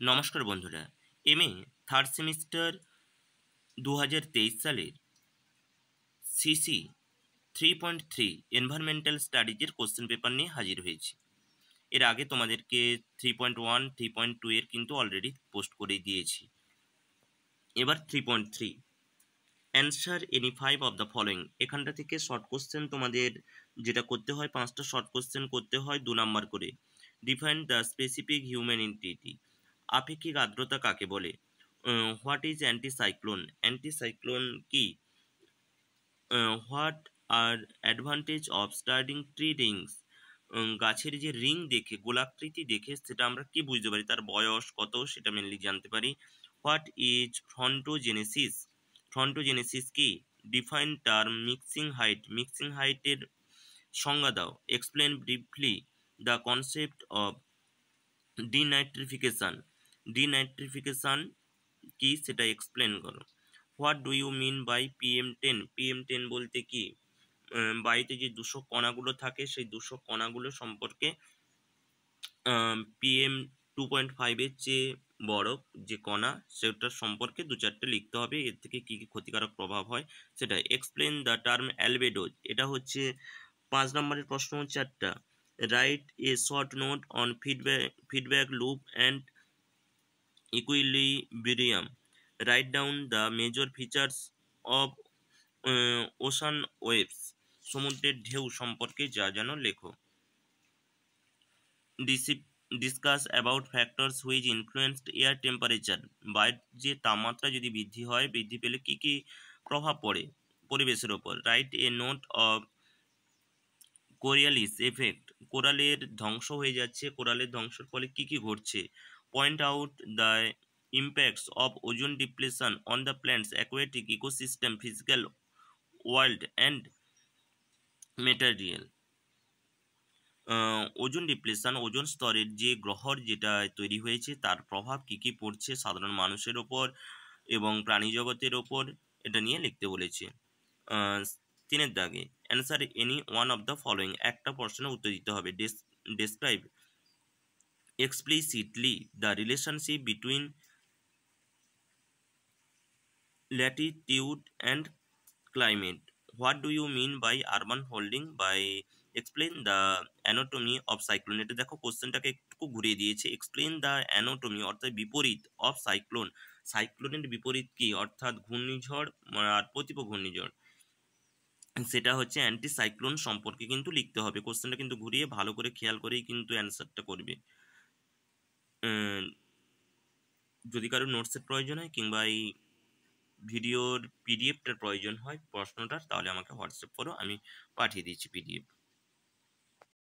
নমস্কার বন্ধুরা, MA third semester 2023 সালের সিসি 3.3 এনভায়রনমেন্টাল স্টাডিজের কোশ্চেন পেপার নিয়ে হাজির হয়েছি। এর আগে তোমাদেরকে 3.1 3.2 এর কিন্তু অলরেডি পোস্ট করে দিয়েছি। এবার 3.3 answer any 5 of the following. এখানটা থেকে শর্ট কোশ্চেন তোমাদের যেটা করতে হয়, 5টা শর্ট কোশ্চেন করতে হয় 2 নাম্বার করে। Define the specific human entity. আপেক্ষিক আর্দ্রতা কাকে বলে? What is anticyclone? অ্যান্টিসাইক্লোন কি? What are advantage of studying tree Rings? গাছের যে রিং দেখে, গোলাকৃতি দেখে সেটা আমরা কি বুঝতে পারি, তার বয়স কত সেটা মেনলি জানতে পারি। What is frontogenesis? ফ্রন্টোজেনেসিস কি? Define term mixing height. Mixing হাইটের সংজ্ঞা দাও। Explain briefly the concept of denitrification. Denitrification কি সেটা এক্সপ্লেন করো। What do you mean by PM10? PM10 বলতে কি? বায়ুতে যে দূষক কণাগুলো থাকে সেই দূষক কণাগুলো সম্পর্কে PM2.5-এর চেয়ে বড় যে কণা সেটার সম্পর্কে 2-4টে লিখতে হবে। এর থেকে কি কি ক্ষতিকারক প্রভাব হয় সেটা। Explain the term albedos. এটা হচ্ছে 5 নম্বরের প্রশ্ন হচ্ছে একটা। Write a short note on feedback loop and equilibrium. Write down the major features of ocean waves. সমুদ্রের ঢেউ সম্পর্কে যা জানো লেখো। Discuss about factors which influenced air temperature. বায়ুর যে তাপমাত্রা যদি বৃদ্ধি হয়, বৃদ্ধি পেলে কি কি প্রভাব পড়ে পরিবেশের ওপর। Write a note of Coriolis effect. কোরালের ধ্বংস হয়ে যাচ্ছে, কোরালের ধ্বংসের ফলে কি কি ঘটছে। Point out the impacts of ozone depletion on the plants, aquatic ecosystem, physical world and material. Ozone depletion, ozone স্তরের যে গ্রহর যেটা তৈরি হয়েছে তার প্রভাব কি কি পড়ছে সাধারণ মানুষের ওপর এবং প্রাণী জগতের ওপর, এটা নিয়ে লিখতে বলেছে। 3-এর দাগে answer any one of the following. একটা প্রশ্নের উত্তর দিতে হবে। Describe explicitly the relationship between latitude and climate. What do you mean by urban holding? By explain the anatomy of cyclone. এটা দেখো কোশ্চেনটাকে একটু ঘুরিয়ে দিয়েছে। এক্সপ্লেন দ্য অ্যানোটমি অর্থাৎ বিপরীত অফ সাইক্লোন। সাইক্লোনের বিপরীত কি অর্থাৎ ঘূর্ণিঝড় আর প্রতিপ ঘূর্ণিঝড়, সেটা হচ্ছে অ্যান্টি সাইক্লোন সম্পর্কে কিন্তু লিখতে হবে। কোশ্চেনটা কিন্তু ঘুরিয়ে ভালো করে খেয়াল করেই কিন্তু অ্যান্সারটা করবে। যদি কারো নোটসের প্রয়োজন হয় কিংবা এই ভিডিওর পিডিএফটার প্রয়োজন হয় প্রশ্নটার, তাহলে আমাকে হোয়াটসঅ্যাপ করো, আমি পাঠিয়ে দিচ্ছি পিডিএফ।